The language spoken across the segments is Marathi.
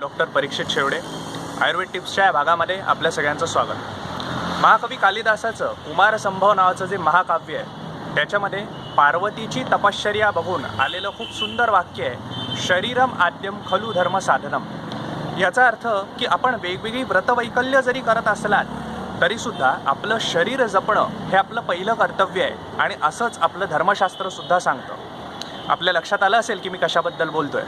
डॉक्टर परीक्षित शेवडे आयुर्वेद टिप्सच्या या भागामध्ये आपल्या सगळ्यांचं स्वागत। महाकवी कालिदासाचं कुमारसंभव नावाचं जे महाकाव्य आहे त्याच्यामध्ये पार्वतीची तपश्चर्या बघून आलेलं खूप सुंदर वाक्य आहे, शरीरम आद्यम खलु धर्म साधनम। याचा अर्थ की आपण वेगवेगळी व्रतवैकल्य जरी करत असलात तरीसुद्धा आपलं शरीर जपणं हे आपलं पहिलं कर्तव्य आहे आणि असंच आपलं धर्मशास्त्रसुद्धा सांगतं। आपल्या लक्षात आलं असेल की मी कशाबद्दल बोलतोय।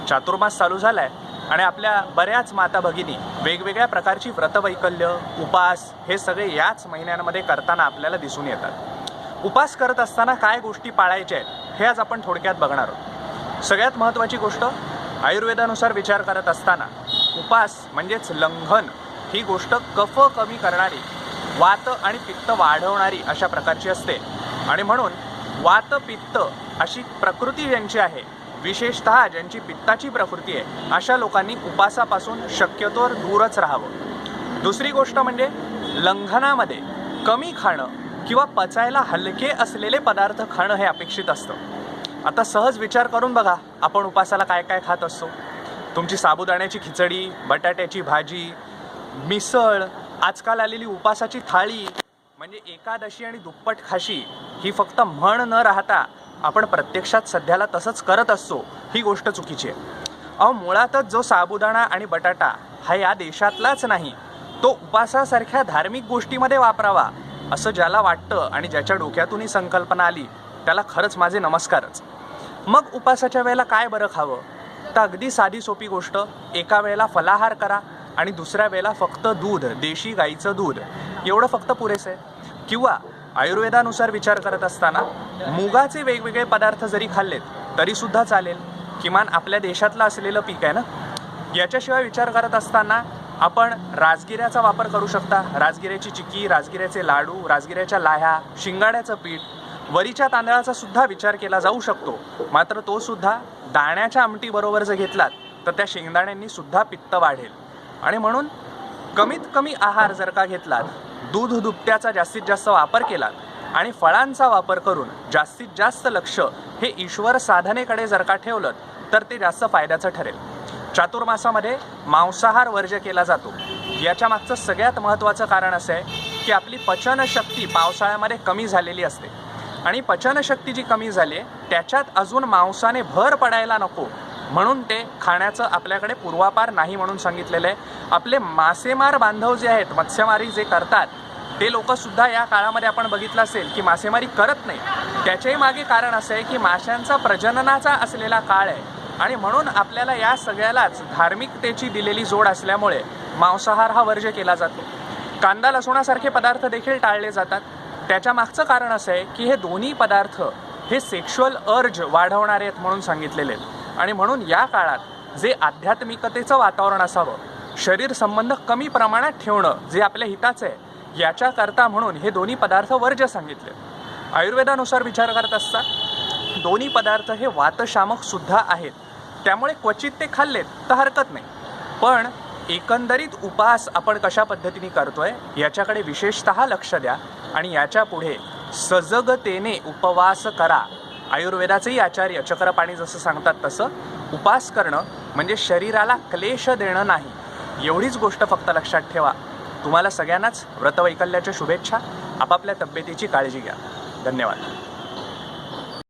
चातुर्मास चालू झाला आहे आणि आपल्या बऱ्याच माता भगिनी वेगवेगळ्या प्रकारची व्रतवैकल्य उपास हे सगळे याच महिन्यांमध्ये करताना आपल्याला दिसून येतात। उपास करत असताना काय गोष्टी पाळायच्या आहेत हे आज आपण थोडक्यात बघणार आहोत। सगळ्यात महत्त्वाची गोष्ट, आयुर्वेदानुसार विचार करत असताना उपास म्हणजेच लंघन ही गोष्ट कफ कमी करणारी, वात आणि पित्त वाढवणारी अशा प्रकारची असते आणि म्हणून वात पित्त अशी प्रकृती ज्यांची आहे, विशेषतः ज्यांची पित्ताची प्रकृती आहे, अशा लोकांनी उपासापासून शक्यतोवर दूरच राहावं। दुसरी गोष्ट म्हणजे लंघनामध्ये कमी खाणं किंवा पचायला हलके असलेले पदार्थ खाणं हे अपेक्षित असतं। आता सहज विचार करून बघा, आपण उपासाला काय काय खात असतो। तुमची साबुदाण्याची खिचडी, बटाट्याची भाजी, मिसळ, आजकाल आलेली उपासाची थाळी, म्हणजे एकादशी आणि दुप्पट खाशी ही फक्त म्हण न राहता आपण प्रत्यक्षात सध्याला तसंच करत असतो, ही गोष्ट चुकीची आहे। मुळातच जो साबुदाणा आणि बटाटा हा या देशातलाच नाही, तो उपासासारख्या धार्मिक गोष्टीमध्ये वापरावा असं ज्याला वाटतं आणि ज्याच्या डोक्यातून ही संकल्पना आली त्याला खरंच माझे नमस्कारच। मग उपासाच्या वेळेला काय बरं खावं? तर अगदी साधी सोपी गोष्ट, एका वेळेला फलाहार करा आणि दुसऱ्या वेळेला फक्त दूध, देशी गाईचं दूध एवढं फक्त पुरेसं आहे। किंवा आयुर्वेदानुसार विचार करत असताना मुगाचे वेगवेगळे पदार्थ जरी खाल्लेत तरीसुद्धा चालेल, किमान आपल्या देशातलं असलेलं पीक आहे ना। याच्याशिवाय विचार करत असताना आपण राजगिऱ्याचा वापर करू शकता, राजगिऱ्याची चिक्की, राजगिऱ्याचे लाडू, राजगिऱ्याच्या लाह्या, शिंगाड्याचं पीठ, वरीच्या तांदळाचा सुद्धा विचार केला जाऊ शकतो। मात्र तो सुद्धा दाण्याच्या आमटीबरोबर जर घेतलात तर त्या शेंगदाण्यांनी सुद्धा पित्त वाढेल आणि म्हणून कमीत कमी आहार जर का घेतलात, दूध दुभत्याचा जास्तीत जास्त वापर केलात आणि फळांचा वापर करून जास्तीत जास्त लक्ष हे ईश्वर साधनेकडे जर का ठेवलं तर ते जास्त फायद्याचं ठरेल। चातुर्मासामध्ये मांसाहार वर्ज्य केला जातो। याच्या मागचं सगळ्यात महत्त्वाचं कारण असं आहे की आपली पचनशक्ती पावसाळ्यामध्ये कमी झालेली असते आणि पचनशक्ती जी कमी झाली आहे त्याच्यात अजून मांसाने भर पडायला नको म्हणून ते खाण्याचं आपल्याकडे पूर्वापार नाही म्हणून सांगितलेलं आहे। आपले मासेमार बांधव जे आहेत, मत्स्यमारी जे करतात ते लोकंसुद्धा या काळामध्ये आपण बघितलं असेल की मासेमारी करत नाही। त्याच्याही मागे कारण असं आहे की माशांचा प्रजननाचा असलेला काळ आहे आणि म्हणून आपल्याला या सगळ्यालाच धार्मिकतेची दिलेली जोड असल्यामुळे मांसाहार हा वर्ज्य केला जातो। कांदा लसूणासारखे पदार्थ देखील टाळले जातात। त्याच्या मागचं कारण असं आहे की हे दोन्ही पदार्थ हे सेक्शुअल अर्ज वाढवणारे आहेत म्हणून सांगितलेले आहेत आणि म्हणून या काळात जे आध्यात्मिकतेचं वातावरण असावं, शरीर संबंध कमी प्रमाणात ठेवणं जे आपल्या हिताचं आहे, याच्याकरता म्हणून हे दोन्ही पदार्थ वर्ज्य सांगितले। आयुर्वेदानुसार विचार करत असता दोन्ही पदार्थ हे वातशामक सुद्धा आहेत, त्यामुळे क्वचित ते खाल्लेत तर हरकत नाही। पण एकंदरीत उपास आपण कशा पद्धतीने करतोय याच्याकडे विशेषतः लक्ष द्या आणि याच्या पुढे सजगतेने उपवास करा। आयुर्वेदाचेही आचार्य चक्रपाणी जसं सांगतात तसं उपास करणं म्हणजे शरीराला क्लेश देणं नाही, एवढीच गोष्ट फक्त लक्षात ठेवा। तुम्हाला सगळ्यांनाच व्रतवैकल्याच्या शुभेच्छा। आपापल्या तब्येतीची काळजी घ्या। धन्यवाद।